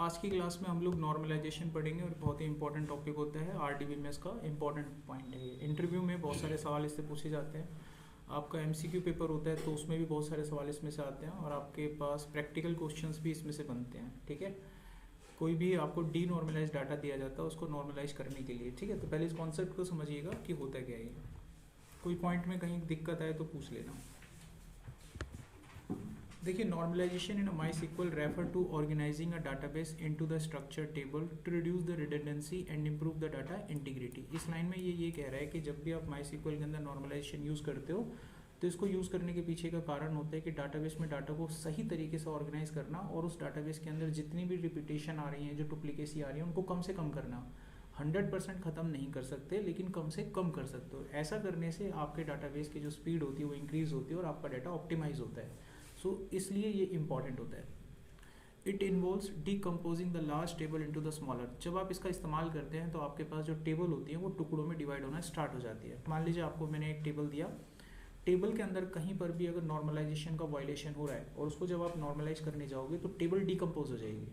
आज की क्लास में हम लोग नॉर्मलाइजेशन पढ़ेंगे और बहुत ही इंपॉर्टेंट टॉपिक होता है आरडीबीएमएस का इंपॉर्टेंट पॉइंट है। इंटरव्यू में बहुत सारे सवाल इससे पूछे जाते हैं। आपका एमसीक्यू पेपर होता है तो उसमें भी बहुत सारे सवाल इसमें से आते हैं और आपके पास प्रैक्टिकल क्वेश्चंस भी इसमें से बनते हैं। ठीक है, कोई भी आपको डी नॉर्मलाइज डाटा दिया जाता है उसको नॉर्मलाइज करने के लिए। ठीक है, तो पहले इस कॉन्सेप्ट को समझिएगा कि होता क्या है ये। कोई पॉइंट में कहीं दिक्कत आए तो पूछ लेना। देखिए, normalization in MySQL refer to organizing a database into the structure table to reduce the redundancy and improve the data integrity. इस लाइन में ये कह रहा है कि जब भी आप माई सिक्वल के अंदर नॉर्मलाइजेशन यूज़ करते हो तो इसको यूज़ करने के पीछे का कारण होता है कि डाटाबेस में डाटा को सही तरीके से ऑर्गेनाइज करना और उस डाटाबेस के अंदर जितनी भी रिपीटेशन आ रही है, जो डुप्लीकेसी आ रही है, उनको कम से कम करना। 100% ख़त्म नहीं कर सकते लेकिन कम से कम कर सकते हो। ऐसा करने से आपके डाटाबेस की जो स्पीड होती है वो इंक्रीज़ होती है और आपका डाटा ऑप्टिमाइज होता है। सो इसलिए ये इंपॉर्टेंट होता है। It involves decomposing the large table into the smaller. जब आप इसका इस्तेमाल करते हैं तो आपके पास जो टेबल होती है वो टुकड़ों में डिवाइड होना स्टार्ट हो जाती है। मान लीजिए आपको मैंने एक टेबल दिया, टेबल के अंदर कहीं पर भी अगर नॉर्मलाइजेशन का वायलेशन हो रहा है और उसको जब आप नॉर्मलाइज करने जाओगे तो टेबल डीकम्पोज हो जाएगी।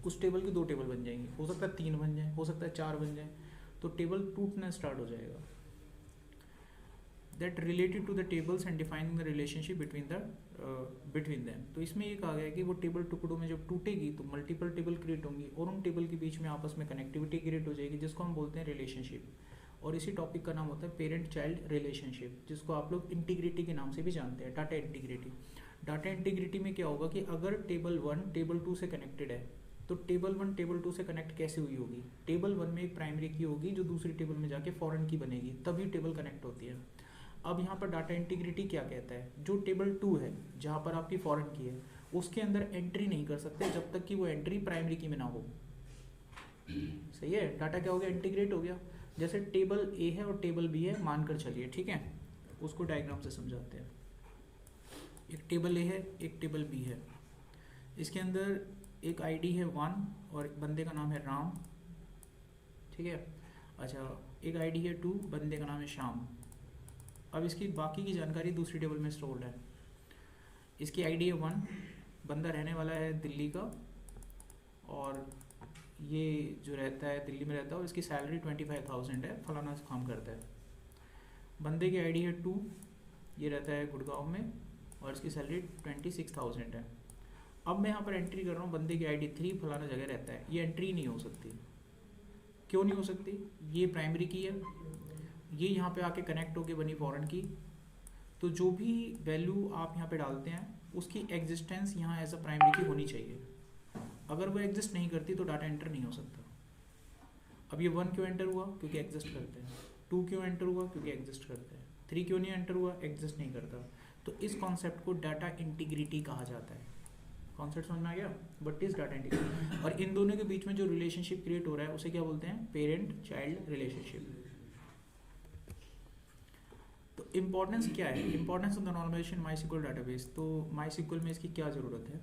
उस टेबल की 2 टेबल बन जाएंगी, हो सकता है 3 बन जाए, हो सकता है 4 बन जाए, तो टेबल टूटना स्टार्ट हो जाएगा। That related to the tables and defining the relationship between them. तो इसमें ये कहा गया है कि वो टेबल टुकड़ों में जब टूटेगी तो मल्टीपल टेबल क्रिएट होंगी और उन टेबल के बीच में आपस में कनेक्टिविटी क्रिएट हो जाएगी, जिसको हम बोलते हैं रिलेशनशिप। और इसी टॉपिक का नाम होता है पेरेंट चाइल्ड रिलेशनशिप, जिसको आप लोग इंटीग्रिटी के नाम से भी जानते हैं, डाटा इंटीग्रिटी। डाटा इंटीग्रिटी में क्या होगा कि अगर टेबल 1 टेबल 2 से कनेक्टेड है तो टेबल 1 टेबल 2 से कनेक्ट कैसे हुई होगी? टेबल 1 में एक प्राइमरी की होगी जो दूसरी टेबल में जाके फॉरेन की बनेगी, तभी टेबल कनेक्ट होती है। अब यहाँ पर डाटा इंटीग्रिटी क्या कहता है? जो टेबल 2 है जहाँ पर आपकी फॉरेन की है उसके अंदर एंट्री नहीं कर सकते जब तक कि वो एंट्री प्राइमरी की में ना हो। सही है, डाटा क्या हो गया? इंटीग्रेट हो गया। जैसे टेबल ए है और टेबल बी है मानकर चलिए, ठीक है, उसको डायग्राम से समझाते हैं। एक टेबल ए है, एक टेबल बी है। इसके अंदर एक आईडी है 1 और बंदे का नाम है राम, ठीक है। अच्छा, एक आईडी है 2, बंदे का नाम है श्याम। अब इसकी बाकी की जानकारी दूसरी टेबल में स्टोर्ड है। इसकी आईडी है 1, बंदा रहने वाला है दिल्ली का और ये जो रहता है दिल्ली में रहता है और इसकी सैलरी 25,000 है, फलाना काम करता है। बंदे की आईडी है 2, ये रहता है गुड़गांव में और इसकी सैलरी 26,000 है। अब मैं यहाँ पर एंट्री कर रहा हूँ, बंदे की आईडी 3 फलाना जगह रहता है। ये एंट्री नहीं हो सकती। क्यों नहीं हो सकती? ये प्राइमरी की है, ये यहाँ पे आके कनेक्ट होके बनी फॉरेन की। तो जो भी वैल्यू आप यहाँ पे डालते हैं उसकी एग्जिस्टेंस यहाँ एज अ प्राइमरी की होनी चाहिए। अगर वो एग्जिस्ट नहीं करती तो डाटा एंटर नहीं हो सकता। अब ये 1 क्यों एंटर हुआ? क्योंकि एग्जिस्ट करते हैं। 2 क्यों एंटर हुआ? क्योंकि एग्जिस्ट करते हैं। 3 क्यों नहीं एंटर हुआ? एग्जिस्ट नहीं करता। तो इस कॉन्सेप्ट को डाटा इंटीग्रिटी कहा जाता है। कॉन्सेप्ट समझ में आ गया? But is data integrity. और इन दोनों के बीच में जो रिलेशनशिप क्रिएट हो रहा है उसे क्या बोलते हैं? Parent child relationship. तो इम्पोर्टेंस क्या है? Importance of the normalization MySQL database. तो माई सिक्वल में इसकी क्या ज़रूरत है?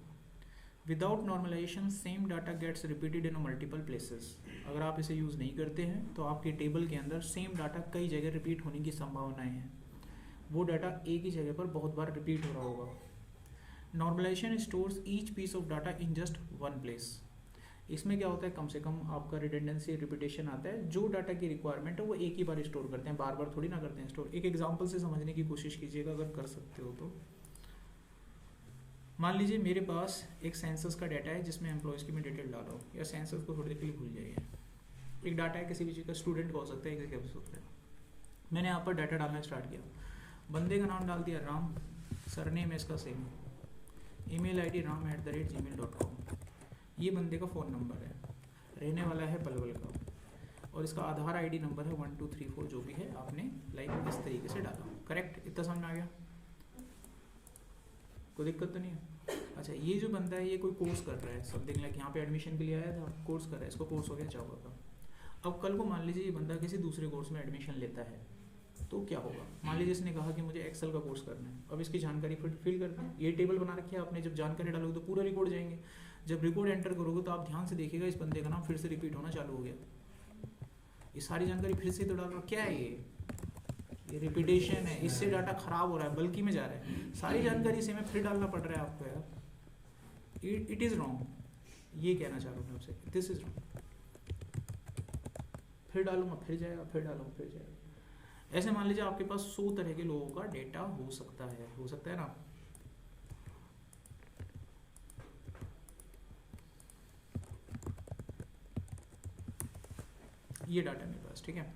Without normalization same data gets repeated in multiple places. अगर आप इसे यूज़ नहीं करते हैं तो आपके टेबल के अंदर सेम डाटा कई जगह रिपीट होने की संभावनाएं हैं। वो डाटा एक ही जगह पर बहुत बार रिपीट हो रहा होगा। Normalization stores each piece of data in just 1 place. इसमें क्या होता है? कम से कम आपका रिडंडेंसी रिपीटेशन आता है। जो डाटा की रिक्वायरमेंट है वो एक ही बार स्टोर करते हैं, बार बार थोड़ी ना करते हैं स्टोर। एक एग्जांपल से समझने की कोशिश कीजिएगा अगर कर सकते हो तो। मान लीजिए मेरे पास एक सेंसस का डाटा है जिसमें एम्प्लॉयज़ की मैं डिटेल डाल रहा हूँ, या सेंसस को थोड़ी देर के लिए भूल जाइए। एक डाटा है किसी भी चीज़ का, स्टूडेंट का हो सकता है, एक हो सकता है। मैंने यहाँ पर डाटा डालना स्टार्ट किया, बंदे का नाम डाल दिया राम, सरनेम है इसका सेम, ईमेल आईडी ram@gmail.com। ये बंदे का फ़ोन नंबर है, रहने वाला है पलवल का, और इसका आधार आईडी नंबर है 1 2 3 4 जो भी है, आपने लाइक इस तरीके से डाला। करेक्ट? इतना समझ में आ गया? कोई दिक्कत तो नहीं है? अच्छा, ये जो बंदा है ये कोई कोर्स कर रहा है, समथिंग लाइक यहाँ पे एडमिशन के लिए आया था, कोर्स कर रहा है, इसको कोर्स हो गया जावा का। अब कल को मान लीजिए ये बंदा किसी दूसरे कोर्स में एडमिशन लेता है तो क्या होगा? मान लीजिए इसने कहा कि मुझे एक्सेल का कोर्स करना है। अब इसकी जानकारी फिल करते हैं। ये टेबल बना रखी है आपने, जब जानकारी डालोगे तो पूरा रिकॉर्ड जाएंगे। जब रिकॉर्ड एंटर करोगे तो आप ध्यान से देखिएगा इस बंदे का नाम फिर से रिपीट होना चालू हो गया। ये सारी जानकारी फिर से तो डाल रहा, क्या है ये रिपीटेशन है, इससे डाटा खराब हो रहा है, बल्कि में जा रहा है। सारी जानकारी इसे में फिर डालना पड़ रहा है आपको यार। It is wrong. ये कहना चाह रहा हूँ मैं आपसे, दिस इज फिर डालूंगा फिर जाएगा, फिर डालूंगा फिर जाएगा। ऐसे मान लीजिए आपके पास 100 तरह के लोगों का डेटा हो सकता है ना। ये डाटा मेरे पास, ठीक है।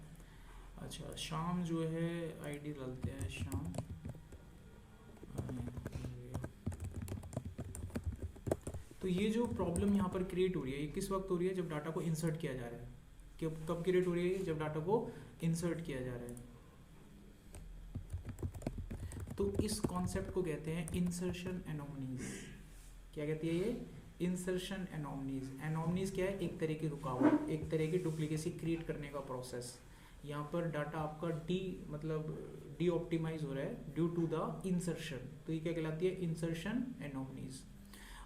अच्छा शाम जो है आईडी डालते हैं शाम, तो ये जो प्रॉब्लम यहाँ पर क्रिएट हो रही है ये किस वक्त हो रही है, जब डाटा को इंसर्ट किया जा रहा है। कब क्रिएट हो रही है, जब डाटा को इंसर्ट किया जा रहा है। तो इस कॉन्सेप्ट को कहते हैं इंसर्शन एनोमनीज। क्या कहती है ये, इंसर्शन एनोमनीज। एनोमनीज क्या है, एक तरह की रुकावट, एक तरह की डुप्लीकेसी क्रिएट करने का प्रोसेस। यहाँ पर डाटा आपका डी ऑप्टिमाइज हो रहा है ड्यू टू द इंसर्शन, तो ये क्या कहलाती है, इंसर्शन एनोमनीज।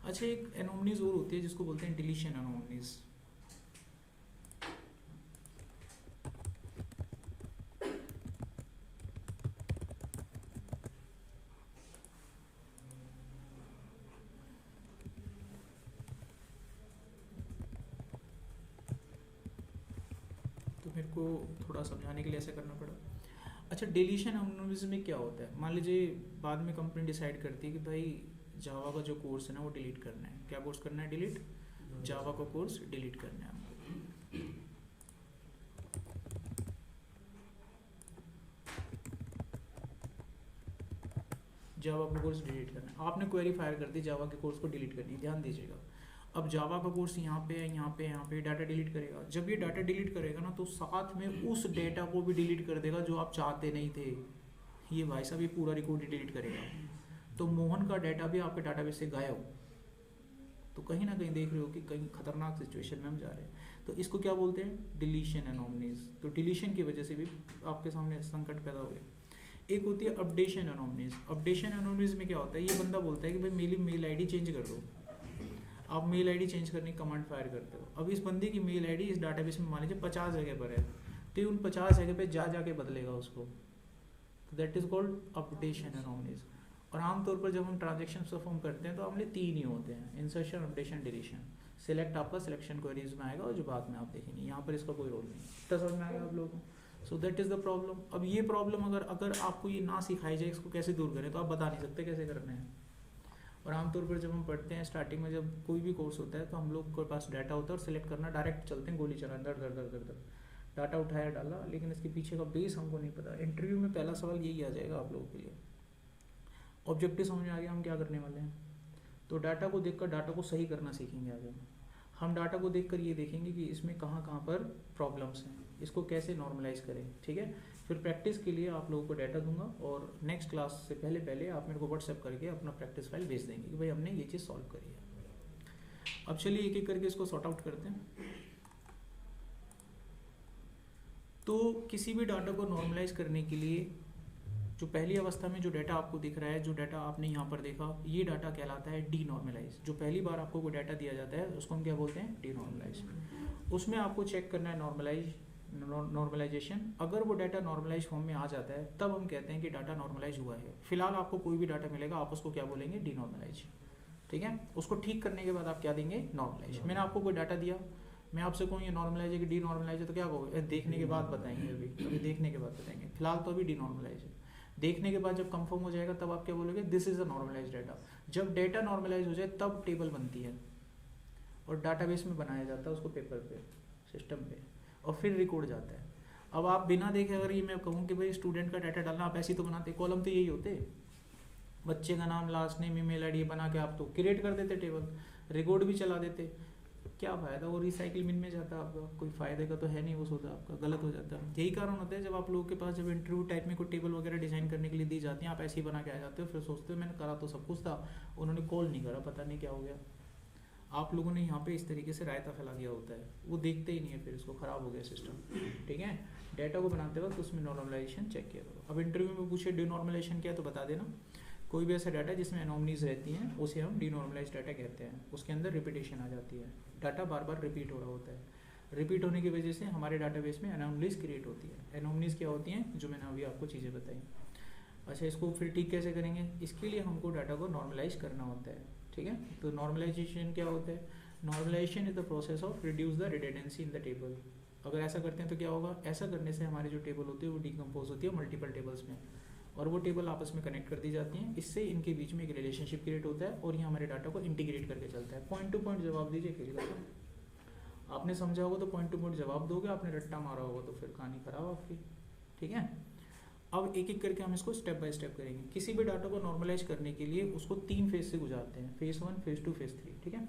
अच्छा एक एनोमनीज और होती है जिसको बोलते हैं डिलीशन एनोमनीज। तो मेरे को थोड़ा समझाने के लिए ऐसा करना पड़ा। अच्छा डिलीशन एनोमनीज में क्या होता है, मान लीजिए बाद में कंपनी डिसाइड करती है कि भाई जावा का जो कोर्स है ना वो डिलीट करना है। क्या कोर्स करना है, डिलीट, जावा का कोर्स डिलीट करना है हमको। जावा का कोर्स डिलीट करना है, आपने क्वेरी फायर कर दी जावा के कोर्स को डिलीट करनी है। ध्यान दीजिएगा, अब जावा का कोर्स यहाँ पे है, यहाँ पे डाटा डिलीट करेगा। जब ये डाटा डिलीट करेगा ना तो साथ में उस डेटा को भी डिलीट कर देगा जो आप चाहते नहीं थे। ये भाई साहब ये पूरा रिकॉर्ड डिलीट करेगा, तो मोहन का डाटा भी आपके डाटाबेस से गायब। तो कहीं ना कहीं देख रहे हो कि कहीं खतरनाक सिचुएशन में हम जा रहे हैं। तो इसको क्या बोलते हैं, डिलीशन एनोमनीज। तो डिलीशन की वजह से भी आपके सामने संकट पैदा हो गया। एक होती है अपडेशन एनोमनीज। अपडेशन एनोमनीज में क्या होता है, ये बंदा बोलता है कि भाई मेरी मेल आईडी चेंज कर दो। आप मेल आईडी चेंज करने की कमांड फायर करते हो। अब इस बंदे की मेल आईडी इस डाटाबेस में मान लीजिए 50 जगह पर है, तो ये उन 50 जगह पे जाके बदलेगा उसको। That is called updation anomalies. और आमतौर पर जब हम ट्रांजेक्शन परफॉर्म करते हैं तो हमने 3 ही होते हैं, इंसर्शन, अपडेशन, डिलीशन। सिलेक्ट आपका सिलेक्शन क्वेरीज में आएगा और जो बाद में आप देखेंगे, यहाँ पर इसका कोई रोल नहीं। तो समझ में आएगा आप लोगों को। So that is the problem. अब ये प्रॉब्लम अगर आपको ये ना सिखाई जाए इसको कैसे दूर करें, तो आप बता नहीं सकते कैसे करना है। और आमतौर पर जब हम पढ़ते हैं स्टार्टिंग में, जब कोई भी कोर्स होता है तो हम लोग के पास डाटा होता है और सिलेक्ट करना, डायरेक्ट चलते हैं गोली चला, दर दर दर दर दर डाटा उठाया डाला, लेकिन इसके पीछे का बेस हमको नहीं पता। इंटरव्यू में पहला सवाल यही आ जाएगा आप लोगों के लिए। ऑब्जेक्टिव समझ में आ गया हम क्या करने वाले हैं। तो डाटा को देखकर डाटा को सही करना सीखेंगे आगे। हम डाटा को देखकर ये देखेंगे कि इसमें कहाँ कहाँ पर प्रॉब्लम्स हैं, इसको कैसे नॉर्मलाइज करें, ठीक है। फिर प्रैक्टिस के लिए आप लोगों को डाटा दूंगा और नेक्स्ट क्लास से पहले आप मेरे को व्हाट्सएप करके अपना प्रैक्टिस फाइल भेज देंगे कि भाई हमने ये चीज़ सॉल्व करी है। अब चलिए एक एक करके इसको सॉर्ट आउट करते हैं। तो किसी भी डाटा को नॉर्मलाइज करने के लिए जो पहली अवस्था में जो डाटा आपको दिख रहा है, जो डाटा आपने यहाँ पर देखा, ये डाटा कहलाता है डी नॉर्मलाइज। जो पहली बार आपको कोई डाटा दिया जाता है उसको हम क्या बोलते हैं, डी नॉर्मलाइज। उसमें आपको चेक करना है नॉर्मलाइजेशन। अगर वो डाटा नॉर्मलाइज फॉर्म में आ जाता है तब हम कहते हैं कि डाटा नॉर्मलाइज हुआ है। फिलहाल आपको कोई भी डाटा मिलेगा आप उसको क्या बोलेंगे, डी नॉर्मलाइज, ठीक है। उसको ठीक करने के बाद आप क्या देंगे, नॉर्मलाइज। मैंने आपको कोई डाटा दिया, मैं आपसे कहूँ ये नॉर्मलाइज है कि डी नॉर्मलाइज है, तो क्या कहोगे, देखने के बाद बताएंगे। अभी देखने के बाद बताएंगे, फिलहाल तो अभी डी नॉर्मलाइज है। देखने के बाद जब कंफर्म हो जाएगा तब आप क्या बोलोगे, this is a normalize data. जब डाटा नॉर्मलाइज हो जाए तब टेबल बनती है और डाटाबेस में बनाया जाता है उसको पेपर पे, सिस्टम पे, और फिर रिकॉर्ड जाता है। अब आप बिना देखे अगर ये मैं कहूँ कि भाई स्टूडेंट का डाटा डालना, आप ऐसे ही तो बनाते, कॉलम तो यही होते, बच्चे का नाम, लास्ट नेम, ईमेल आईडी बना के आप तो क्रिएट कर देते टेबल, रिकॉर्ड भी चला देते। क्या फ़ायदा, वो रिसाइकिल बिन में जाता है आपका, कोई फ़ायदे का तो है नहीं, वो सोचा आपका गलत हो जाता है। यही कारण होता है जब आप लोगों के पास जब इंटरव्यू टाइप में कोई टेबल वगैरह डिज़ाइन करने के लिए दी जाती हैं, आप ऐसे ही बना के आ जाते हो, फिर सोचते हो मैंने करा तो सब कुछ था, उन्होंने कॉल नहीं करा, पता नहीं क्या हो गया। आप लोगों ने यहाँ पे इस तरीके से रायता फैला दिया होता है, वो देखते ही नहीं है, फिर इसको ख़राब हो गया सिस्टम, ठीक है। डाटा को बनाते वक्त उसमें नॉर्मलाइजेशन चेक किया करो। अब इंटरव्यू में पूछे डिनॉर्मलाइजेशन क्या है तो बता देना। कोई भी ऐसा डाटा जिसमें एनोमनीज रहती हैं उसे हम डिनॉर्मलाइज डाटा कहते हैं। उसके अंदर रिपीटेशन आ जाती है, डाटा बार बार रिपीट हो रहा होता है। रिपीट होने की वजह से हमारे डाटाबेस में एनोमनीज क्रिएट होती है। एनोमनीज क्या होती हैं, जो मैंने अभी आपको चीज़ें बताई। अच्छा, इसको फिर ठीक कैसे करेंगे, इसके लिए हमको डाटा को नॉर्मलाइज करना होता है, ठीक है। तो नॉर्मलाइजेशन क्या होता है, normalization is the process of reduce the redundancy in the table. अगर ऐसा करते हैं तो क्या होगा, ऐसा करने से हमारी जो टेबल होती है वो डिकम्पोज होती है मल्टीपल टेबल्स में, और वो टेबल आपस में कनेक्ट कर दी जाती हैं। इससे इनके बीच में एक रिलेशनशिप क्रिएट होता है और ये हमारे डाटा को इंटीग्रेट करके चलता है। पॉइंट टू पॉइंट जवाब दीजिए फिर। आपने समझा होगा तो पॉइंट टू पॉइंट जवाब दोगे, आपने रट्टा मारा होगा तो फिर कहानी खराब आपकी। ठीक है, अब एक एक करके हम इसको स्टेप बाय स्टेप करेंगे। किसी भी डाटा को नॉर्मलाइज करने के लिए उसको 3 फेज से गुजारते हैं, फेज 1, फेज 2, फेज 3। ठीक है,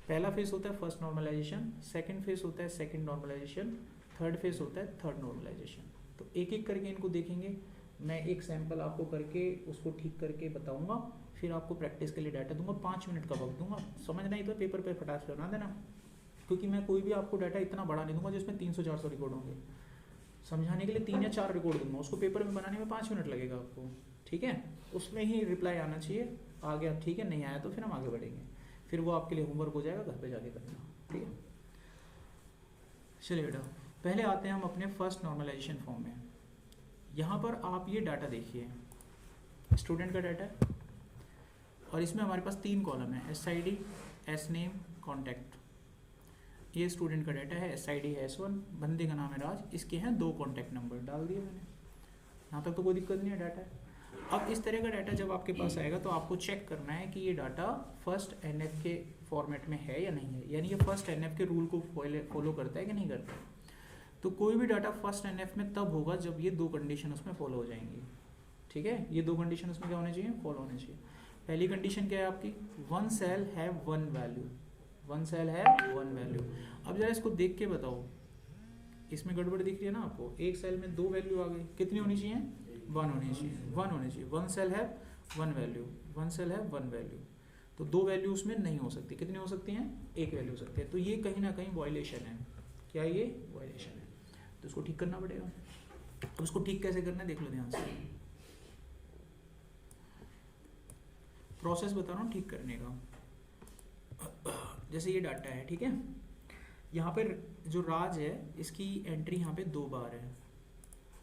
पहला फेज होता है फर्स्ट नॉर्मलाइजेशन, सेकंड फेज होता है सेकंड नॉर्मलाइजेशन, थर्ड फेज होता है थर्ड नॉर्मलाइजेशन। तो एक एक करके इनको देखेंगे। मैं एक सैंपल आपको करके उसको ठीक करके बताऊंगा, फिर आपको प्रैक्टिस के लिए डाटा दूंगा, 5 मिनट का वक्त दूंगा। समझना ही तो पेपर पे फटाक से बना देना, क्योंकि मैं कोई भी आपको डाटा इतना बड़ा नहीं दूंगा जिसमें 300-400 रिकॉर्ड होंगे। समझाने के लिए 3 या 4 रिकॉर्ड दूंगा, उसको पेपर में बनाने में 5 मिनट लगेगा आपको। ठीक है, उसमें ही रिप्लाई आना चाहिए, आ गया ठीक है, नहीं आया तो फिर हम आगे बढ़ेंगे, फिर वो आपके लिए होमवर्क हो जाएगा, घर पे जाके करना। ठीक है, चलिए बेटा पहले आते हैं हम अपने फर्स्ट नॉर्मलाइजेशन फॉर्म में। यहाँ पर आप ये डाटा देखिए, स्टूडेंट का डाटा है और इसमें हमारे पास 3 कॉलम है, SID, SNAME, कॉन्टैक्ट। ये स्टूडेंट का डाटा है, SID है S1, बंदे का नाम है राज, इसके हैं 2 कॉन्टैक्ट नंबर डाल दिए मैंने। यहाँ तक तो कोई दिक्कत नहीं है, डाटा है। अब इस तरह का डाटा जब आपके पास आएगा तो आपको चेक करना है कि ये डाटा फर्स्ट NF के फॉर्मेट में है या नहीं है, यानी ये फर्स्ट NF के रूल को फॉलो करता है कि नहीं करता है। तो कोई भी डाटा फर्स्ट NF में तब होगा जब ये 2 कंडीशन उसमें फॉलो हो जाएंगी। ठीक है, ये 2 कंडीशन उसमें क्या होने चाहिए, फॉलो होने चाहिए। पहली कंडीशन क्या है आपकी, 1 सेल है 1 वैल्यू, 1 सेल है 1 वैल्यू। अब जरा इसको देख के बताओ, इसमें गड़बड़ दिख रही है ना आपको, एक सेल में 2 वैल्यू आ गई, कितनी होनी चाहिए, 1 होनी चाहिए, 1 होनी चाहिए। 1 सेल है 1 वैल्यू, 1 सेल है 1 वैल्यू, तो 2 वैल्यू उसमें नहीं हो सकती। कितनी हो सकती हैं, 1 वैल्यू हो सकती है। तो ये कहीं ना कहीं वायलेशन है। क्या ये वायलेशन है, तो इसको ठीक करना पड़ेगा। तो उसको ठीक कैसे करना है देख लो ध्यान से, प्रोसेस बता रहा हूँ ठीक करने का। जैसे ये डाटा है, ठीक है, यहाँ पर जो राज है इसकी एंट्री यहाँ पे 2 बार है,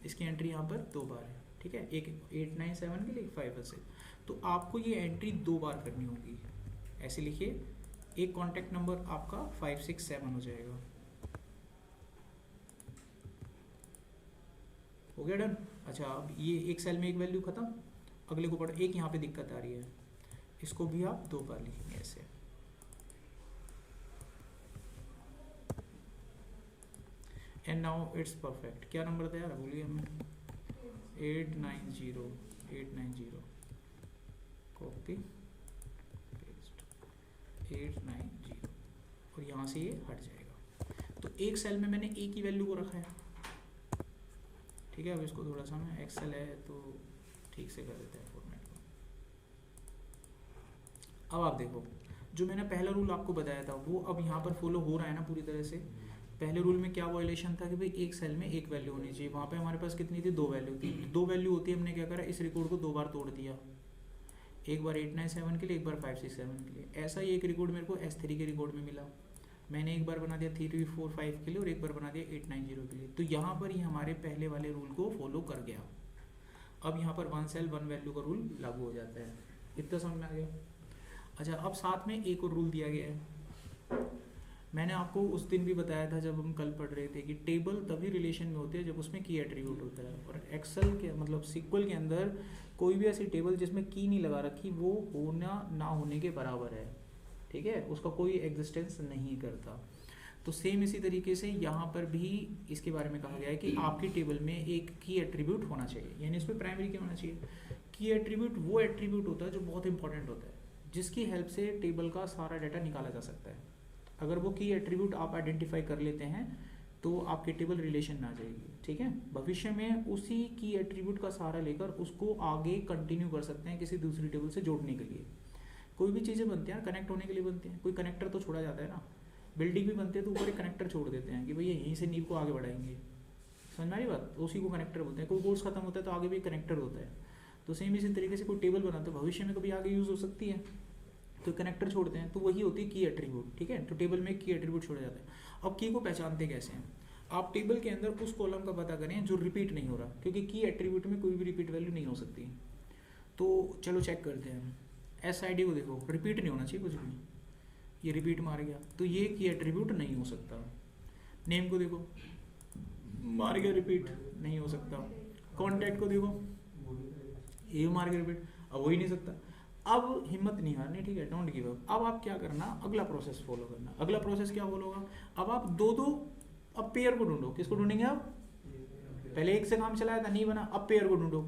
इसकी एंट्री यहाँ पर 2 बार है। ठीक है, एक 897 के लिए, 5 तो आपको ये एंट्री 2 बार करनी होगी। ऐसे लिखिए, एक कॉन्टैक्ट नंबर आपका 567 हो जाएगा। हो गया डन। अच्छा, अब ये एक सेल में एक वैल्यू खत्म, अगले को पढ़ो। एक यहाँ पे दिक्कत आ रही है, इसको भी आप 2 बार लिखेंगे ऐसे। And now it's perfect. क्या नंबर था यार, भूलिए हमें, 890 कॉपी पेस्ट 890, और यहाँ से ये हट जाएगा। तो एक सेल में मैंने एक ही वैल्यू को रखा है। ठीक है, अब इसको थोड़ा सा मैं, एक्सेल है तो ठीक से कर देते हैं फॉर्मेट को। अब आप देखो, जो मैंने पहला रूल आपको बताया था वो अब यहाँ पर फॉलो हो रहा है ना पूरी तरह से। पहले रूल में क्या वायलेशन था कि भाई एक सेल में एक वैल्यू होनी चाहिए, वहाँ पे हमारे पास कितनी थी, 2 वैल्यू थी। 2 वैल्यू होती है, हमने क्या करा, इस रिकॉर्ड को 2 बार तोड़ दिया, एक बार 897 के लिए, एक बार 567 के लिए। ऐसा ही एक रिकॉर्ड मेरे को S3 के रिकॉर्ड में मिला, मैंने एक बार बना दिया 3345 के लिए और एक बार बना दिया 890 के लिए। तो यहाँ पर ही हमारे पहले वाले रूल को फॉलो कर गया। अब यहाँ पर 1 सेल 1 वैल्यू का रूल लागू हो जाता है। इतना समझ में आ गया। अच्छा, अब साथ में एक और रूल दिया गया है। मैंने आपको उस दिन भी बताया था जब हम कल पढ़ रहे थे कि टेबल तभी रिलेशन में होती है जब उसमें की एट्रीब्यूट होता है, और एक्सेल के मतलब SQL के अंदर कोई भी ऐसी टेबल जिसमें की नहीं लगा रखी वो होना ना होने के बराबर है। ठीक है, उसका कोई एग्जिस्टेंस नहीं करता। तो सेम इसी तरीके से यहाँ पर भी इसके बारे में कहा गया है कि आपकी टेबल में एक की एट्रीब्यूट होना चाहिए, यानी इसमें प्राइमरी क्या होना चाहिए। की एट्रीब्यूट वो एट्रीब्यूट होता है जो बहुत इंपॉर्टेंट होता है, जिसकी हेल्प से टेबल का सारा डाटा निकाला जा सकता है। अगर वो की एट्रीब्यूट आप आइडेंटिफाई कर लेते हैं तो आपकी टेबल रिलेशन में आ जाएगी। ठीक है, भविष्य में उसी की एट्रीब्यूट का सहारा लेकर उसको आगे कंटिन्यू कर सकते हैं किसी दूसरी टेबल से जोड़ने के लिए। कोई भी चीज़ें बनती हैं कनेक्ट होने के लिए बनती हैं, कोई कनेक्टर तो छोड़ा जाता है ना। बिल्डिंग भी बनती है तो ऊपर एक कनेक्टर छोड़ देते हैं कि भैया यहीं से नींव को आगे बढ़ाएंगे, समझ में आ रही बात, उसी को कनेक्टर बोलते हैं। कोई कोर्स खत्म होता है तो आगे भी कनेक्टर होता है। तो सेम इसी तरीके से कोई टेबल बनाते हैं, भविष्य में कभी आगे यूज़ हो सकती है तो कनेक्टर छोड़ते हैं, तो वही होती है की एट्रीब्यूट। ठीक है, तो टेबल में की एट्रीब्यूट छोड़ा जाता है। अब की को पहचानते कैसे हैं, आप टेबल के अंदर उस कॉलम का पता करें जो रिपीट नहीं हो रहा, क्योंकि की एट्रीब्यूट में कोई भी रिपीट वैल्यू नहीं हो सकती। तो चलो चेक करते हैं। SID को देखो, रिपीट नहीं होना चाहिए कुछ भी, ये रिपीट मार गया, तो ये की एट्रीब्यूट नहीं हो सकता। नेम को देखो, मार गया रिपीट, नहीं हो सकता। कॉन्टैक्ट को देखो, ये मार गया रिपीट, अब हो ही नहीं सकता। अब हिम्मत नहीं हारनी, ठीक है, डोंट गिव अप। अब आप क्या करना, अगला प्रोसेस फॉलो करना। अगला प्रोसेस क्या फॉलो होगा, अब आप दो अब पेयर को ढूंढो। किसको ढूंढेंगे आप, पहले एक से काम चलाया था, नहीं बना, अब पेयर को ढूंढो।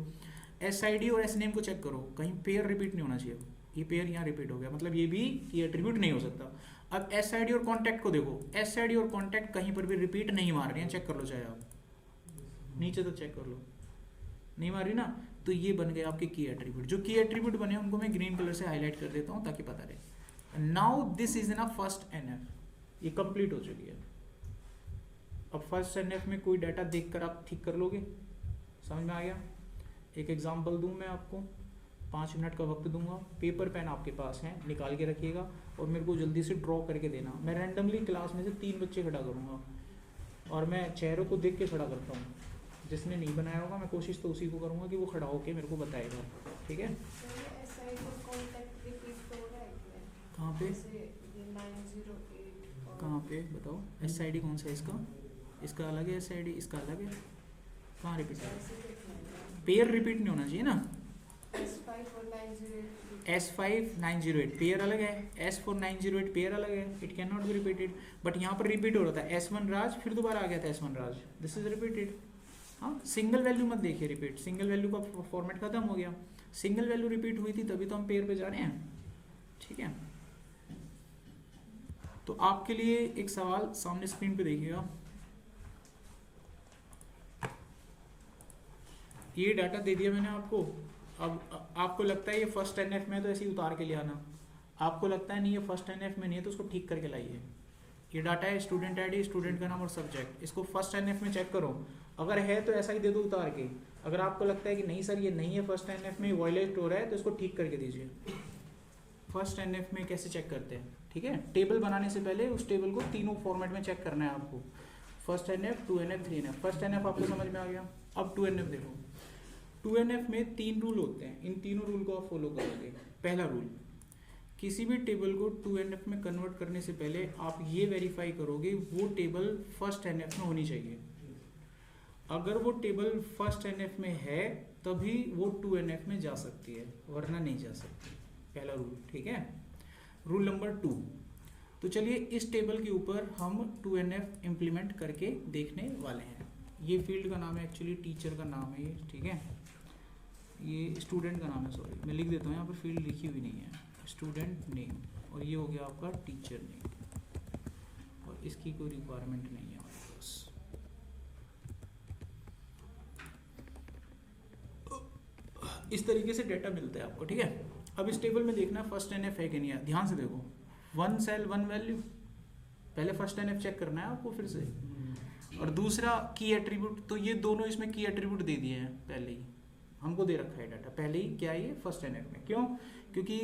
एस आई डी और एस नेम को चेक करो, कहीं पेयर रिपीट नहीं होना चाहिए। ये पेयर यहाँ रिपीट हो गया, मतलब ये भी ये एट्रीब्यूट नहीं हो सकता। अब एस आई डी और कॉन्टैक्ट को देखो, एस आई डी और कॉन्टैक्ट कहीं पर भी रिपीट नहीं मार रहे हैं, चेक कर लो, चाहे आप नीचे तो चेक कर लो, नहीं मार रही ना, तो ये बन गए आपके की एट्रीब्यूट। जो की एट्रीब्यूट बने उनको मैं ग्रीन कलर से हाईलाइट कर देता हूँ ताकि पता रहे। Now this is in a first NF, ये कंप्लीट हो चुकी है। अब फर्स्ट एनएफ में कोई डाटा देखकर आप ठीक कर लोगे, समझ में आ गया। एक एग्जांपल दूं मैं आपको, 5 मिनट का वक्त दूंगा, पेपर पेन आपके पास है, निकाल के रखिएगा और मेरे को जल्दी से ड्रॉ करके देना। मैं रैंडमली क्लास में से 3 बच्चे खड़ा करूंगा और मैं चेहरों को देख के खड़ा करता हूँ। जिसने नहीं बनाया होगा मैं कोशिश तो उसी को करूंगा कि वो खड़ा होके मेरे को बताएगा, ठीक है। कहाँ पे, कहाँ पे बताओ, एस आई डी कौन सा है इसका, इसका अलग है, एस आई डी इसका अलग है, कहाँ रिपीट है, पेयर रिपीट नहीं होना चाहिए ना। S5908 पेयर अलग है, S4908 पेयर अलग है, it can not be repeated. But यहाँ पर रिपीट हो रहा था, S1 राज फिर दोबारा आ गया था S1 Raj, this is repeated. हाँ, सिंगल वैल्यू मत देखिए रिपीट, सिंगल वैल्यू का फॉर्मेट खत्म हो गया। सिंगल वैल्यू रिपीट हुई थी तभी तो हम पेयर पे जा रहे हैं, ठीक है। तो आपके लिए एक सवाल सामने स्क्रीन पे देखिएगा, ये डाटा दे दिया मैंने आपको। अब आपको लगता है ये फर्स्ट एनएफ में, तो ऐसे ही उतार के ले आना। आपको लगता है नहीं ये फर्स्ट एनएफ में नहीं है, तो उसको ठीक करके लाइए। ये डाटा है स्टूडेंट आईडी, स्टूडेंट का नाम और सब्जेक्ट, इसको फर्स्ट एनएफ में चेक करो, अगर है तो ऐसा ही दे दो उतार के। अगर आपको लगता है कि नहीं सर ये नहीं है फर्स्ट एनएफ में, वायलेट हो रहा है, तो इसको ठीक करके दीजिए। फर्स्ट एनएफ में कैसे चेक करते हैं, ठीक है। टेबल बनाने से पहले उस टेबल को तीनों फॉर्मेट में चेक करना है आपको, first NF, 2NF, 3NF। First NF आपको समझ में आ गया। अब 2NF देखो, 2NF में 3 रूल होते हैं, इन तीनों रूल को आप फॉलो करोगे। पहला रूल, किसी भी टेबल को 2NF में कन्वर्ट करने से पहले आप ये वेरीफाई करोगे वो टेबल फर्स्ट एनएफ में होनी चाहिए। अगर वो टेबल फर्स्ट एनएफ में है तभी वो 2NF में जा सकती है, वरना नहीं जा सकती। पहला रूल, ठीक है। रूल नंबर 2, तो चलिए इस टेबल के ऊपर हम 2NF इम्प्लीमेंट करके देखने वाले हैं। ये फील्ड का नाम है, एक्चुअली टीचर का नाम है ये, ठीक है। ये स्टूडेंट का नाम है, सॉरी मैं लिख देता हूँ, यहाँ पर फील्ड लिखी हुई नहीं है, स्टूडेंट नेम, और ये हो गया आपका टीचर नेम, और इसकी कोई रिक्वायरमेंट नहीं है हमारे पास। इस तरीके से डेटा मिलता है आपको, ठीक है। अब इस टेबल में देखना फर्स्ट एनएफ है कि नहीं है, ध्यान से देखो, 1 सेल 1 वैल्यू, पहले फर्स्ट एनएफ चेक करना है आपको फिर से। और दूसरा की एट्रीब्यूट, तो ये दोनों इसमें की एट्रीब्यूट दे दिए हैं पहले ही, हमको दे रखा है डाटा पहले ही, क्या ये फर्स्ट एनएफ में। क्यों, क्योंकि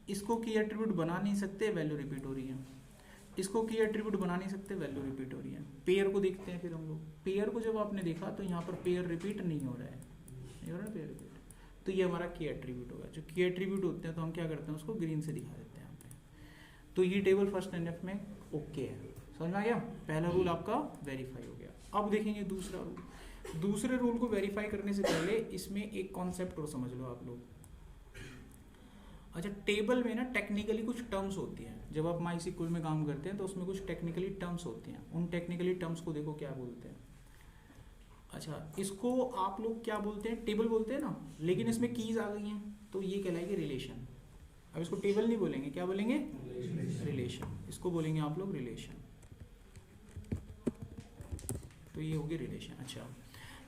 इसको की एट्रीब्यूट बना नहीं सकते, वैल्यू रिपीट हो रही है। इसको की एट्रीब्यूट बना नहीं सकते, वैल्यू रिपीट हो रही है। पेयर को देखते हैं फिर हम लोग। पेयर को जब आपने देखा तो यहाँ पर पेयर रिपीट नहीं हो रहा है, नहीं हो रहा पेयर रिपीट, तो ये हमारा की एट्रीब्यूट होगा। जो की एट्रीब्यूट होते हैं तो हम क्या करते हैं, उसको ग्रीन से दिखा देते हैं यहाँ पे। तो ये टेबल फर्स्ट एनएफ में ओके है, समझ में आ गया। पहला रूल आपका वेरीफाई हो गया। अब देखेंगे दूसरा रूल। दूसरे रूल को वेरीफाई करने से पहले इसमें एक कॉन्सेप्ट और समझ लो आप लोग। अच्छा, टेबल में ना टेक्निकली कुछ टर्म्स होती हैं, जब आप MySQL में काम करते हैं तो उसमें कुछ टेक्निकली टर्म्स होती हैं। उन टेक्निकली टर्म्स को देखो क्या बोलते हैं। अच्छा, इसको आप लोग क्या बोलते हैं, टेबल बोलते हैं ना, लेकिन इसमें कीज आ गई हैं तो ये कहलाएगी रिलेशन। अब इसको टेबल नहीं बोलेंगे, क्या बोलेंगे, रिलेशन। इसको बोलेंगे आप लोग रिलेशन, तो ये होगी रिलेशन। अच्छा,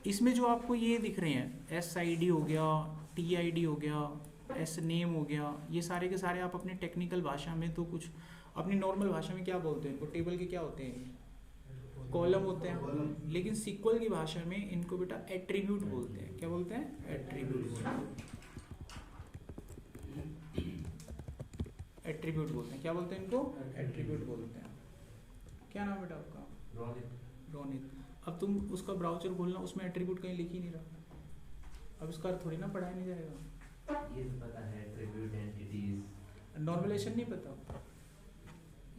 इसमें जो आपको ये दिख रहे हैं, SID हो गया, TID हो गया, S नेम हो गया, ये सारे के सारे आप अपनी टेक्निकल भाषा में तो कुछ, अपनी नॉर्मल भाषा में क्या बोलते हैं इनको, टेबल के क्या होते हैं, कॉलम होते हैं। लेकिन SQL की भाषा में इनको बेटा एट्रीब्यूट बोलते हैं। क्या बोलते हैं, एट्रीब्यूट। एट्रीब्यूट बोलते हैं, क्या बोलते हैं इनको, एट्रीब्यूट बोलते हैं। क्या नाम बेटा आपका, रोनित। अब तुम उसका ब्राउज़र खोलना, उसमें एट्रीब्यूट कहीं लिख ही नहीं रहा, अब इसका अर्थ थोड़ी ना पढ़ाया नहीं जाएगा। ये तो पता है, एट्रीब्यूट, एंटिटीज, नॉर्मलाइजेशन नहीं पता,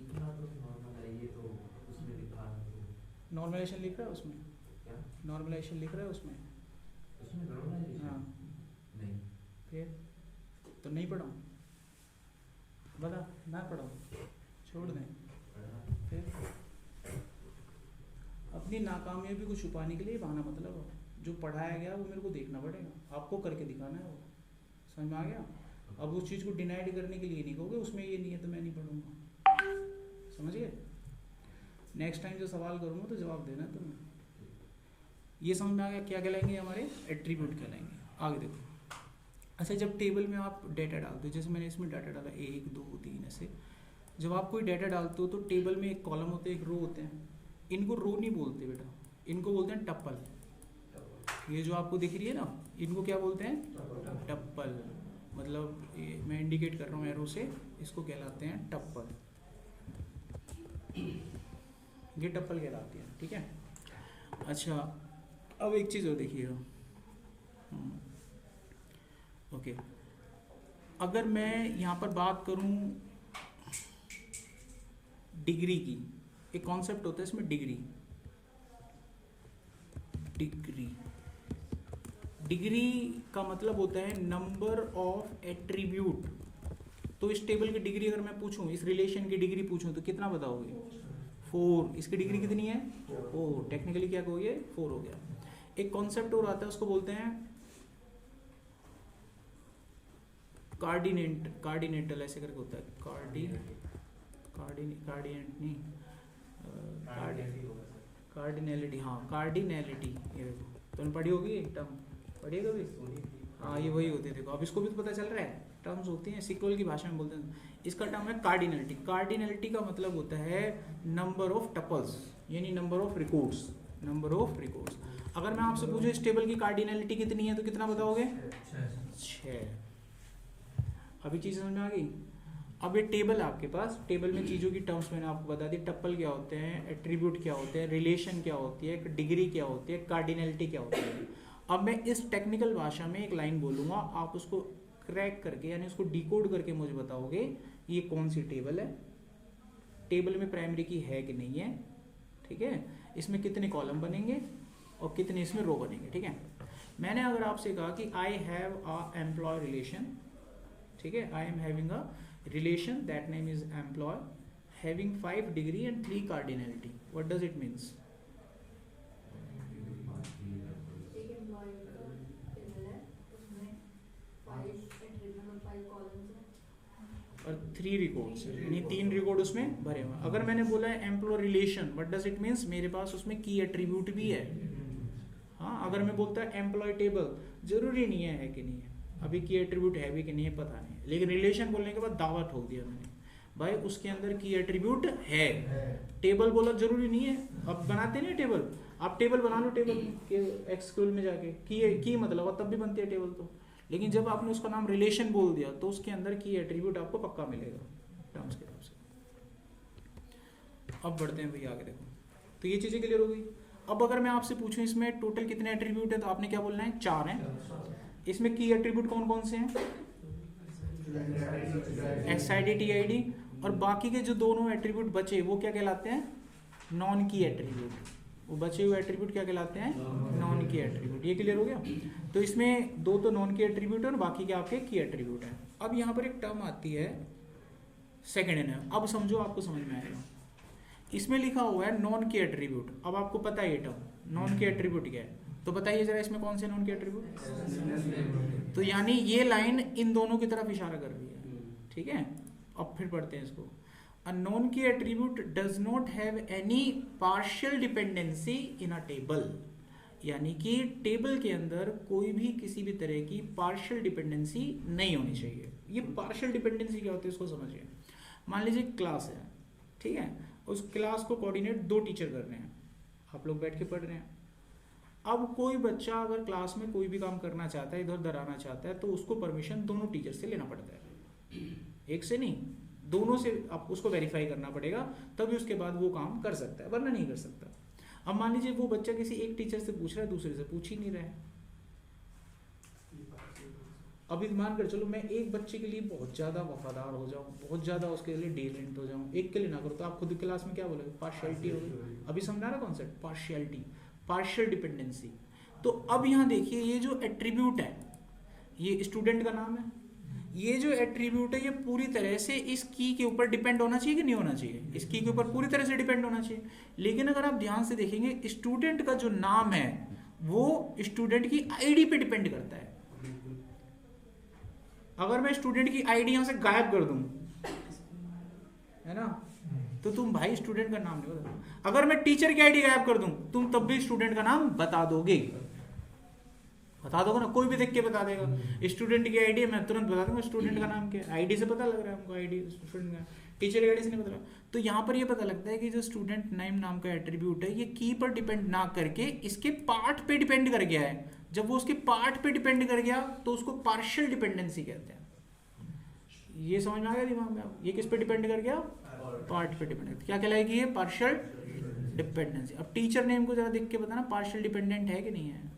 इतना तो नॉर्मल है, ये तो उसमें लिखा है तो नॉर्मलाइजेशन लिख रहा है उसमें, क्या नॉर्मलाइजेशन लिख रहा है उसमें। उसमें नॉर्मलाइजेशन हाँ नहीं, फिर तो नहीं पढ़ाऊँ, बता ना पढ़ाऊँ, छोड़ दें। फिर अपनी नाकामयाबी को छुपाने के लिए बहाना मतलब जो पढ़ाया गया वो मेरे को देखना पड़ेगा, आपको करके दिखाना है वो, समझ में आ गया। अब उस चीज़ को डिनाइड करने के लिए नहीं कहोगे उसमें ये नहीं है तो मैं नहीं पढ़ूंगा, समझ गए। नेक्स्ट टाइम जो सवाल करूँगा तो जवाब देना तुम्हें। ये समझ में आ गया क्या कहलाएंगे हमारे एट्रीब्यूट कहलाएंगे। आगे देखो, अच्छा जब टेबल में आप डाटा डालते हो, जैसे मैंने इसमें डाटा डाला 1 2 3 ऐसे, जब आप कोई डाटा डालते हो तो टेबल में एक कॉलम होते हैं एक रो होते हैं, इनको रो नहीं बोलते बेटा, इनको बोलते हैं टप्पल। ये जो आपको दिख रही है ना इनको क्या बोलते हैं, टप्पल। मतलब मैं इंडिकेट कर रहा हूँ एरो से, इसको कहलाते हैं टप्पल, ये टप्पल कहलाती है, ठीक है। अच्छा अब एक चीज़ और देखिएगा, ओके, अगर मैं यहाँ पर बात करूँ डिग्री की, एक कॉन्सेप्ट होता है इसमें डिग्री, डिग्री का मतलब होता है नंबर ऑफ एट्रीब्यूट। तो इस टेबल की डिग्री अगर मैं पूछूं, इस रिलेशन की डिग्री पूछूं तो कितना बताओगे, 4। इसकी डिग्री कितनी है, 4। टेक्निकली क्या कहोगे, 4 हो गया। एक कॉन्सेप्ट और आता है उसको बोलते हैं कार्डिनेटल ऐसे करके होता है, कार्डिनैलिटी, हाँ कार्डिनैलिटी। ये देखो तुमने पढ़ी होगी एक टर्म, पढ़ी है कभी, हाँ ये वही होती है। देखो अब इसको भी तो पता चल रहा है, टर्म्स होती हैं सिक्वल की भाषा में बोलते हैं। इसका टर्म है कार्डिनैलिटी। कार्डिनैलिटी का मतलब होता है नंबर ऑफ टपल्स, यानी number of records, number of records. अगर मैं आपसे पूछूं इस टेबल की कार्डिनैलिटी कितनी है तो कितना बताओगे, 6। अभी चीज़ समझ में आ गई। अब ये टेबल आपके पास, टेबल में चीज़ों की टर्म्स मैंने आपको बता दी, टप्पल क्या होते हैं, एट्रीब्यूट क्या होते हैं, रिलेशन क्या होती है, डिग्री क्या होती है, कार्डिनैलिटी क्या होती है। अब मैं इस टेक्निकल भाषा में एक लाइन बोलूँगा, आप उसको क्रैक करके यानी उसको डिकोड करके मुझे बताओगे ये कौन सी टेबल है, टेबल में प्राइमरी की है कि नहीं है, ठीक है, इसमें कितने कॉलम बनेंगे और कितने इसमें रो बनेंगे, ठीक है। मैंने अगर आपसे कहा कि I have a employ relation, ठीक है, I am having a relation that name is employee having 5 degree and 3 cardinality, what does it means? एक एम्प्लॉय का टेबल है, उसमें 5 एट्रीब्यूट और 5 कॉलम्स हैं और 3 रिकॉर्ड्स हैं, यानी 3 रिकॉर्ड उसमें भरे हुए हैं। अगर मैंने बोला है employ relation, what does it means, मेरे पास उसमें की एट्रीब्यूट भी है। हाँ, अगर मैं बोलता है एम्प्लॉय टेबल, जरूरी नहीं है कि नहीं है, अभी की एट्रीब्यूट है भी कि नहीं है पता नहीं, लेकिन रिलेशन बोलने के बाद दावा ठोक दिया मैंने, भाई उसके अंदर की एट्रीब्यूट है। टेबल बोला जरूरी नहीं है, अब बनाते नहीं टेबल, आप टेबल बना लो टेबल के एक्सक्यूएल में जाके, की मतलब और तब भी बनती है टेबल तो, लेकिन जब आपने उसका नाम रिलेशन बोल दिया तो उसके अंदर की एट्रीब्यूट आपको पक्का मिलेगा टर्म्स के तरफ से। अब बढ़ते हैं भैया आगे, देखो तो ये चीज़ें क्लियर हो गई। अब अगर मैं आपसे पूछूं इसमें टोटल कितने एट्रीब्यूट है तो आपने क्या बोलना है, 4 हैं। इसमें की एट्रीब्यूट कौन कौन से हैं, XID TID, और बाकी के जो दोनों एट्रीब्यूट बचे वो क्या कहलाते हैं, नॉन की एट्रीब्यूट। वो बचे हुए एट्रीब्यूट क्या कहलाते हैं, नॉन की एट्रीब्यूट। ये क्लियर हो गया। तो इसमें 2 तो नॉन की एट्रीब्यूट है और बाकी के आपके की एट्रीब्यूट है। अब यहाँ पर एक टर्म आती है सेकेंड एन, अब समझो आपको समझ में आएगा। इसमें लिखा हुआ है नॉन की एट्रीब्यूट, अब आपको पता है ये टर्म नॉन की एट्रीब्यूट क्या है, तो बताइए जरा इसमें कौन से नॉन के एट्रीब्यूट। तो यानी ये लाइन इन दोनों की तरफ इशारा कर रही है, ठीक है। अब फिर पढ़ते हैं इसको। A non key attribute does not have any partial dependency in a table, यानी कि टेबल के अंदर कोई भी किसी भी तरह की पार्शियल डिपेंडेंसी नहीं होनी चाहिए। ये पार्शियल डिपेंडेंसी क्या होती है उसको समझिए। मान लीजिए क्लास है, ठीक है, उस क्लास को कोऑर्डिनेट 2 टीचर कर रहे हैं, आप लोग बैठ के पढ़ रहे हैं। अब कोई बच्चा अगर क्लास में कोई भी काम करना चाहता है, इधर उधर आना चाहता है, तो उसको परमिशन दोनों टीचर से लेना पड़ता है, एक से नहीं, दोनों से आप उसको वेरीफाई करना पड़ेगा, तभी उसके बाद वो काम कर सकता है, वरना नहीं कर सकता। अब मान लीजिए वो बच्चा किसी एक टीचर से पूछ रहा है, दूसरे से पूछ ही नहीं रहा है। अभी मान कर चलो मैं एक बच्चे के लिए बहुत ज़्यादा वफादार हो जाऊँ, बहुत ज़्यादा उसके लिए डेलेंट हो जाऊँ, एक के लिए ना करो, तो आप खुद क्लास में क्या बोलोगे? पार्शियलिटी होगी। अभी समझा ना कॉन्सेप्ट पार्शियलिटी, पार्शियल डिपेंडेंसी। तो अब यहाँ देखिए ये जो एट्रीब्यूट है, ये स्टूडेंट का नाम है, ये जो एट्रीब्यूट है ये पूरी तरह से इस की के ऊपर डिपेंड होना चाहिए कि नहीं होना चाहिए? इस की के ऊपर पूरी तरह से डिपेंड होना चाहिए। लेकिन अगर आप ध्यान से देखेंगे स्टूडेंट का जो नाम है वो स्टूडेंट की आईडी पे डिपेंड करता है। अगर मैं स्टूडेंट की आईडी यहां से गायब कर दूं, है ना, तो तुम भाई स्टूडेंट का नाम नहीं बता। अगर मैं टीचर की आईडी गायब कर दूं तुम तब भी स्टूडेंट का नाम बता दोगे, बता दोगे ना, कोई भी देख के बता देगा। स्टूडेंट की आईडी मैं तुरंत बता दूंगा स्टूडेंट का नाम क्या है, आईडी से पता लग रहा है हमको, आईडी स्टूडेंट का, टीचर की आईडी से नहीं पता लगा। तो यहाँ पर ये पता लगता है कि जो स्टूडेंट नेम नाम का एट्रीब्यूट है ये की पर डिपेंड ना करके इसके पार्ट पे डिपेंड कर गया है। जब वो उसके पार्ट पे डिपेंड कर गया तो उसको पार्शियल डिपेंडेंसी कहते हैं। ये समझ में आ गया दिमाग में? ये किस पे डिपेंड कर गया? पार्ट पे डिपेंड। क्या कहलाएगी ये? Partial dependency. अब टीचर नेम को जरा देख के बताना पार्शियल डिपेंडेंट है कि नहीं है?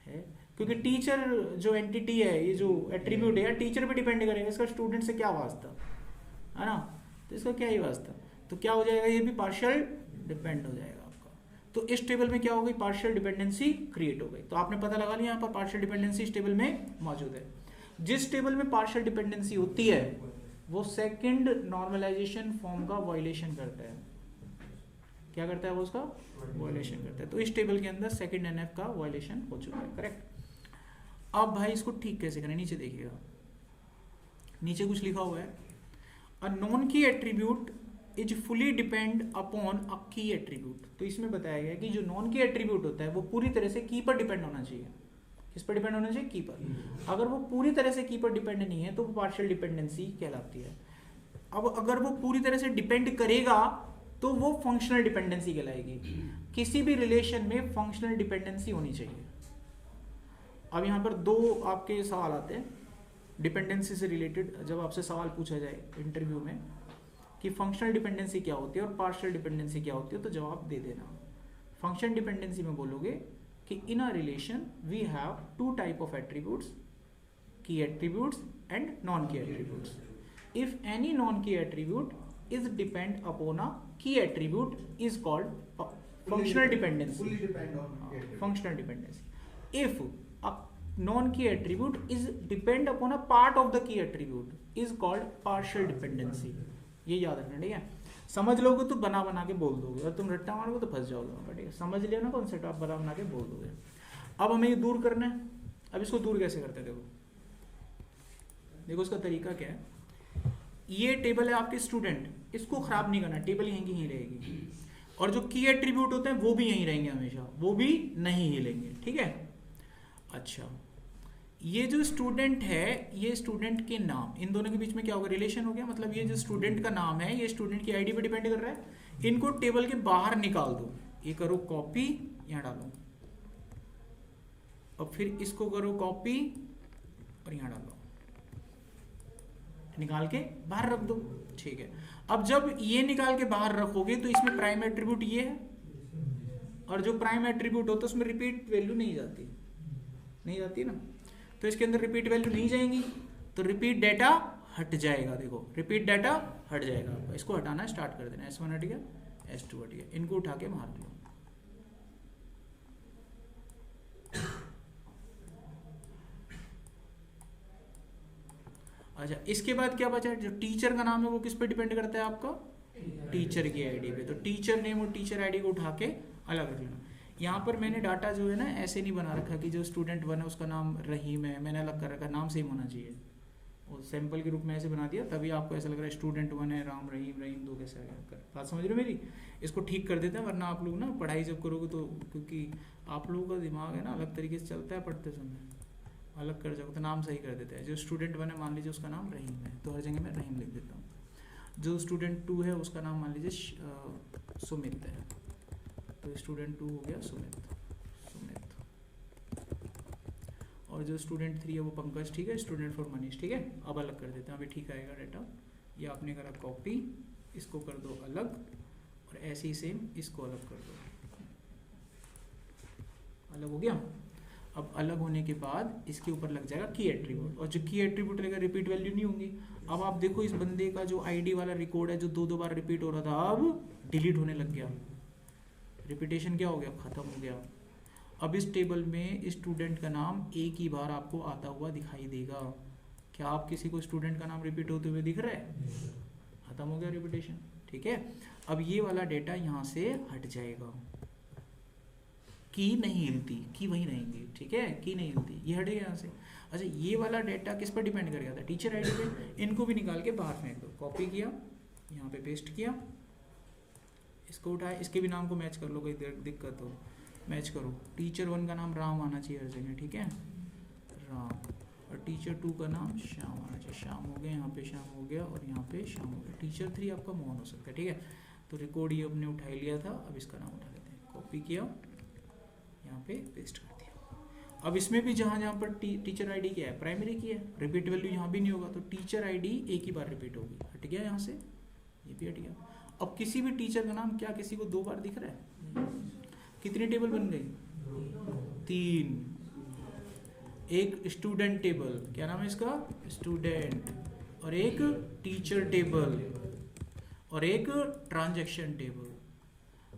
है, क्योंकि टीचर जो एंटिटी है, ये जो एट्रीब्यूट है टीचर पे डिपेंड करेगा, इसका स्टूडेंट से क्या वास्ता, है ना, तो इसका क्या ही वास्ता, तो क्या हो जाएगा, ये भी पार्शियल डिपेंड हो जाएगा आपका। तो इस टेबल में क्या हो गई? पार्शियल डिपेंडेंसी क्रिएट हो गई। तो आपने पता लगा लिया यहाँ पर पार्शियल डिपेंडेंसी इस टेबल में मौजूद है। जिस टेबल में पार्शियल डिपेंडेंसी होती है वो सेकंड नॉर्मलाइजेशन फॉर्म का वायलेशन करता है। क्या करता है वो? उसका वायलेशन करता है। तो इस टेबल के अंदर सेकंड एनएफ का वायलेशन हो चुका है, करेक्ट। अब भाई इसको ठीक कैसे करें? नीचे देखिएगा, नीचे कुछ लिखा हुआ है, a non key attribute is fully depend upon a की एट्रीब्यूट। तो इसमें बताया गया कि जो नॉन की एट्रीब्यूट होता है वो पूरी तरह से की पर डिपेंड होना चाहिए। किस पर डिपेंड होना चाहिए? की पर। अगर वो पूरी तरह से की पर डिपेंड नहीं है तो वो पार्शियल डिपेंडेंसी कहलाती है। अब अगर वो पूरी तरह से डिपेंड करेगा तो वो फंक्शनल डिपेंडेंसी कहलाएगी। किसी भी रिलेशन में फंक्शनल डिपेंडेंसी होनी चाहिए। अब यहाँ पर दो आपके सवाल आते हैं डिपेंडेंसी से रिलेटेड। जब आपसे सवाल पूछा जाए इंटरव्यू में कि फंक्शनल डिपेंडेंसी क्या होती है और पार्शियल डिपेंडेंसी क्या होती है, तो जवाब दे देना। फंक्शनल डिपेंडेंसी में बोलोगे कि in a relation we have two type of attributes, key attributes and non key attributes. If any non key attribute is depend upon a key attribute is called functional dependency. Fully depend on key attribute. Functional dependency. If a non-key attribute is depend upon a part of the key attribute is called partial dependency. ये याद रखना, ठीक है। समझ लोगे तो बना बना के बोल दोगे, और तुम रट्टा मारोगे तो फंस जाओगे, ठीक है। समझ लिया ना कॉन्सेप्ट, आप बना बना के बोल दोगे। अब हमें ये दूर करना है। अब इसको दूर कैसे करते हैं? देखो इसका तरीका क्या है। ये टेबल है आपके स्टूडेंट, इसको खराब नहीं करना, टेबल यहीं की यहीं रहेगी। और जो की एट्रीब्यूट होते हैं वो भी यहीं रहेंगे हमेशा, वो भी नहीं हिलेंगे, ठीक है। अच्छा, ये जो स्टूडेंट है, ये स्टूडेंट के नाम, इन दोनों के बीच में क्या होगा? रिलेशन हो गया। मतलब ये जो स्टूडेंट का नाम है ये स्टूडेंट की आईडी पे डिपेंड कर रहा है। इनको टेबल के बाहर निकाल दो, ये करो कॉपी, यहाँ डालो, और फिर इसको करो कॉपी और यहाँ डालो, निकाल के बाहर रख दो, ठीक है। अब जब ये निकाल के बाहर रखोगे तो इसमें प्राइम एट्रीब्यूट ये है, और जो प्राइम एट्रीब्यूट होता है उसमें रिपीट वैल्यू नहीं जाती, नहीं जाती ना, तो इसके अंदर रिपीट वैल्यू नहीं जाएंगी, तो रिपीट डाटा हट जाएगा। देखो रिपीट डाटा हट जाएगा, आपका इसको हटाना स्टार्ट कर देना। S1 हट गया, S2 हट गया, इनको उठा के मार दो। अच्छा, इसके बाद क्या बचा? जो टीचर का नाम है वो किस पे डिपेंड करता है आपका? टीचर की आईडी पे। तो टीचर नेम और टीचर आईडी को उठा के अलग रख लेना। यहाँ पर मैंने डाटा जो है ना ऐसे नहीं बना रखा कि जो स्टूडेंट 1 है उसका नाम रहीम है, मैंने अलग कर रखा, नाम सेम होना चाहिए। और सैंपल के रूप में ऐसे बना दिया, तभी आपको ऐसा लग रहा है स्टूडेंट 1 है, राम रहीम, रहीम 2 कैसे आ गया। बात समझ रहे हो मेरी? इसको ठीक कर देते हैं, वरना आप लोग ना पढ़ाई जब करोगे तो, क्योंकि आप लोगों का दिमाग है ना अलग तरीके से चलता है, पढ़ते समय अलग कर जाओगे तो नाम सही कर देते हैं। जो स्टूडेंट 1 है मान लीजिए उसका नाम रहीम है, तो हर जगह मैं रहीम लिख देता हूँ। जो स्टूडेंट 2 है उसका नाम मान लीजिए सुमित है, तो स्टूडेंट 2 हो गया सुमित। और जो स्टूडेंट 3 है वो पंकज, ठीक है। स्टूडेंट 4 मनीष, ठीक है। अब अलग कर देते हैं, अभी ठीक आएगा डाटा। ये आपने करा कॉपी, इसको कर दो अलग, और ऐसे ही सेम इसको अलग कर दो, अलग हो गया। अब अलग होने के बाद इसके ऊपर लग जाएगा की एट्रीब्यूट, और जो की एट्रीब्यूट रहेगा रिपीट वैल्यू नहीं होंगी। अब आप देखो इस बंदे का जो आईडी वाला रिकॉर्ड है जो दो बार रिपीट हो रहा था, अब डिलीट होने लग गया, रिपीटेशन क्या हो गया, खत्म हो गया। अब इस टेबल में स्टूडेंट का नाम एक ही बार आपको आता हुआ दिखाई देगा। क्या आप किसी को स्टूडेंट का नाम रिपीट होते हुए दिख रहा है, खत्म हो गया रिपीटेशन, ठीक है। अब ये वाला डेटा यहाँ से हट जाएगा, की नहीं हिलती, की वहीं रहेंगी, ठीक है, की नहीं हिलती, ये हटेगा यहाँ से। अच्छा ये वाला डेटा किस पर डिपेंड कर गया था, टीचर आईडी पे। इनको भी निकाल के बाहर फेंक दो, कॉपी किया, यहाँ पे पेस्ट किया, इसको उठाया, इसके भी नाम को मैच कर लो, कोई दिक्कत हो मैच करो। टीचर 1 का नाम राम आना चाहिए हर जगह, ठीक है, राम, और टीचर 2 का नाम श्याम आना चाहिए, श्याम हो गया, यहाँ पे श्याम हो गया और यहाँ पे श्याम हो गया। टीचर 3 आपका मोहन हो सकता है, ठीक है। तो रिकॉर्ड ये अपने उठा लिया था, अब इसका नाम उठा लेते हैं, कॉपी किया, यहाँ पे पेस्ट कर दिया। अब इसमें भी जहाँ जहाँ पर टीचर आईडी क्या है, प्राइमरी की है, रिपीट वैल्यू यहाँ भी नहीं होगा, तो टीचर आईडी एक ही बार रिपीट होगी, हट गया यहाँ से, ये भी हट गया। अब किसी भी टीचर का नाम क्या किसी को 2 बार दिख रहा है, कितनी टेबल बन गई, 3। एक स्टूडेंट टेबल, क्या नाम है इसका, स्टूडेंट, और एक टीचर टेबल, और एक ट्रांजैक्शन टेबल।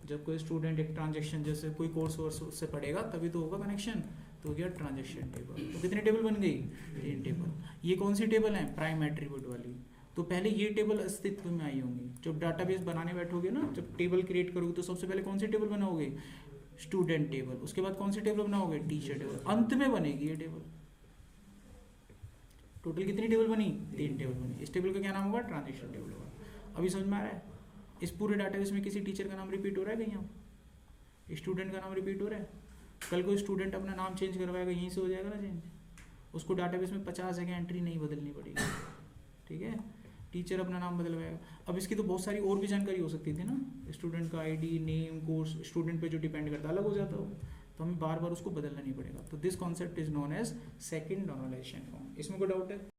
जब कोई स्टूडेंट एक ट्रांजैक्शन जैसे कोई कोर्स वोर्स उससे पढ़ेगा तभी तो होगा कनेक्शन, तो हो गया ट्रांजैक्शन टेबल। तो कितनी टेबल बन गई, 3 टेबल। ये कौन सी टेबल है, प्राइम एट्रीब्यूट वाली। तो पहले ये टेबल अस्तित्व में आई होंगी, जब डाटाबेस बनाने बैठोगे ना, जब टेबल क्रिएट करोगे तो सबसे पहले कौन सी टेबल बनाओगे, स्टूडेंट टेबल, उसके बाद कौन सी टेबल बनाओगे, टीचर टेबल, अंत में बनेगी ये टेबल। टोटल कितनी टेबल बनी, 3 टेबल बनी। इस टेबल का क्या नाम होगा, ट्रांजैक्शन टेबल होगा। अभी समझ में आ रहा है, इस पूरे डाटाबेस में किसी टीचर का नाम रिपीट हो रहा है कहीं, स्टूडेंट का नाम रिपीट हो रहा है। कल कोई स्टूडेंट अपना नाम चेंज करवाएगा, यहीं से हो जाएगा ना चेंज, उसको डाटाबेस में 50 जगह एंट्री नहीं बदलनी पड़ेगी, ठीक है। टीचर अपना नाम बदलवाएगा। अब इसकी तो बहुत सारी और भी जानकारी हो सकती थी ना, स्टूडेंट का आईडी, नेम, कोर्स, स्टूडेंट पे जो डिपेंड करता है अलग हो जाता हो, तो हमें बार बार उसको बदलना नहीं पड़ेगा। तो this concept is known as second normalization form. इसमें कोई डाउट है?